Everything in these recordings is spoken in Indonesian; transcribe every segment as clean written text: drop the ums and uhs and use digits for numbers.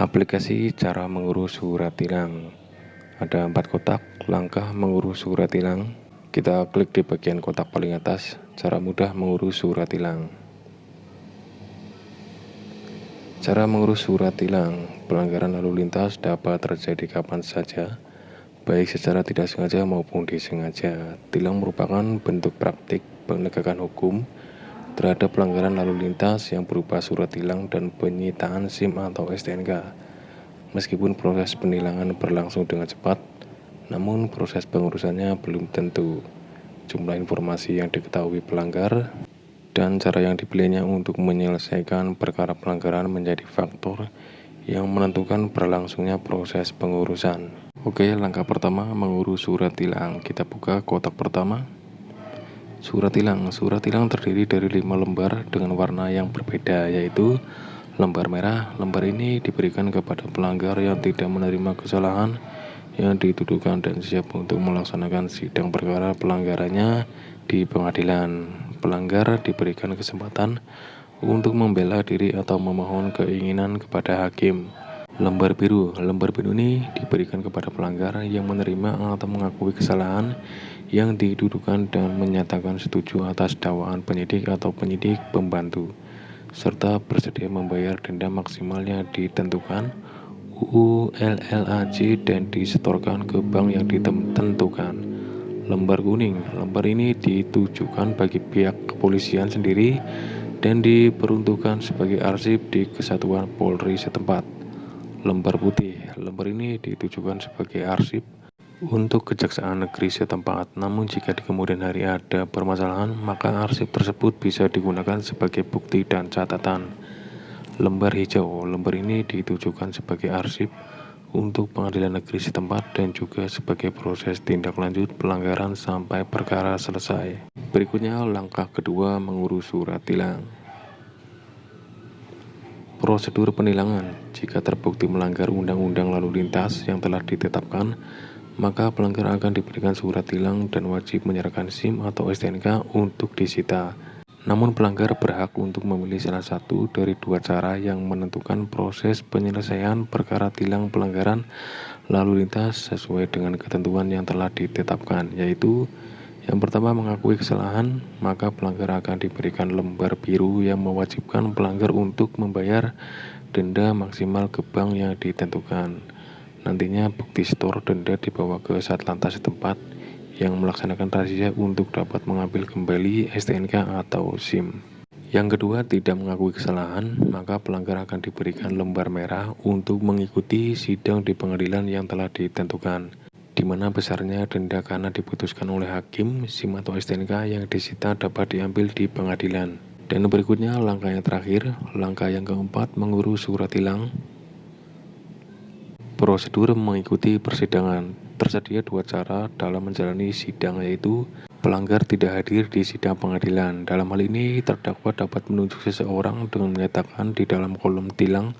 Aplikasi cara mengurus surat tilang. Ada 4 kotak langkah mengurus surat tilang. Kita klik di bagian kotak paling atas, cara mudah mengurus surat tilang. Cara mengurus surat tilang. Pelanggaran lalu lintas dapat terjadi kapan saja, baik secara tidak sengaja maupun disengaja. Tilang merupakan bentuk praktik penegakan hukum terhadap pelanggaran lalu lintas yang berupa surat tilang dan penyitaan SIM atau STNK. Meskipun proses penilangan berlangsung dengan cepat, namun proses pengurusannya belum tentu. Jumlah informasi yang diketahui pelanggar dan cara yang dipilihnya untuk menyelesaikan perkara pelanggaran menjadi faktor yang menentukan berlangsungnya proses pengurusan. Oke, langkah pertama mengurus surat tilang. Kita buka kotak pertama. Surat tilang. Surat tilang terdiri dari 5 lembar dengan warna yang berbeda, yaitu lembar merah. Lembar ini diberikan kepada pelanggar yang tidak menerima kesalahan yang dituduhkan dan siap untuk melaksanakan sidang perkara pelanggarannya di pengadilan. Pelanggar diberikan kesempatan untuk membela diri atau memohon keinginan kepada hakim. Lembar biru. Lembar biru ini diberikan kepada pelanggar yang menerima atau mengakui kesalahan yang dituduhkan dan menyatakan setuju atas dakwaan penyidik atau penyidik pembantu, serta bersedia membayar denda maksimal yang ditentukan UU LLAJ dan disetorkan ke bank yang ditentukan. Lembar kuning. Lembar ini ditujukan bagi pihak kepolisian sendiri dan diperuntukkan sebagai arsip di kesatuan Polri setempat. Lembar putih. Lembar ini ditujukan sebagai arsip untuk kejaksaan negeri setempat. Namun jika di kemudian hari ada permasalahan, maka arsip tersebut bisa digunakan sebagai bukti dan catatan. Lembar hijau. Lembar ini ditujukan sebagai arsip untuk pengadilan negeri setempat dan juga sebagai proses tindak lanjut pelanggaran sampai perkara selesai. Berikutnya langkah kedua mengurus surat tilang. Prosedur penilangan. Jika terbukti melanggar undang-undang lalu lintas yang telah ditetapkan, maka pelanggar akan diberikan surat tilang dan wajib menyerahkan SIM atau STNK untuk disita. Namun pelanggar berhak untuk memilih salah satu dari 2 cara yang menentukan proses penyelesaian perkara tilang pelanggaran lalu lintas sesuai dengan ketentuan yang telah ditetapkan, yaitu yang pertama mengakui kesalahan, maka pelanggar akan diberikan lembar biru yang mewajibkan pelanggar untuk membayar denda maksimal ke bank yang ditentukan. Nantinya bukti setor denda dibawa ke Satlantas setempat yang melaksanakan razia untuk dapat mengambil kembali STNK atau SIM. Yang kedua, tidak mengakui kesalahan, maka pelanggar akan diberikan lembar merah untuk mengikuti sidang di pengadilan yang telah ditentukan, di mana besarnya denda karena diputuskan oleh hakim. SIM atau STNK yang disita dapat diambil di pengadilan. Dan berikutnya langkah yang terakhir, langkah yang keempat mengurus surat tilang. Prosedur mengikuti persidangan. Tersedia 2 cara dalam menjalani sidang, yaitu pelanggar tidak hadir di sidang pengadilan. Dalam hal ini, terdakwa dapat menunjuk seseorang dengan menyatakan di dalam kolom tilang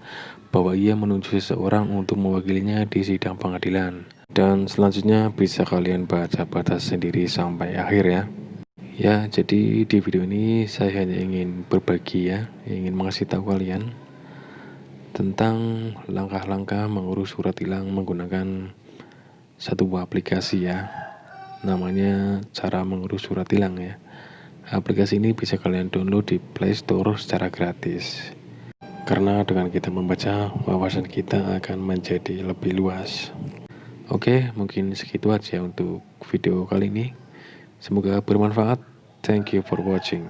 bahwa ia menunjuk seseorang untuk mewakilinya di sidang pengadilan. Dan selanjutnya bisa kalian baca sendiri sampai akhir ya. Ya, jadi di video ini saya hanya ingin berbagi ya, ingin mengasih tahu kalian tentang langkah-langkah mengurus surat tilang menggunakan satu buah aplikasi ya, namanya cara mengurus surat tilang ya. Aplikasi ini bisa kalian download di Play Store secara gratis, karena dengan kita membaca, wawasan kita akan menjadi lebih luas. Oke, mungkin segitu aja untuk video kali ini. Semoga bermanfaat. Thank you for watching.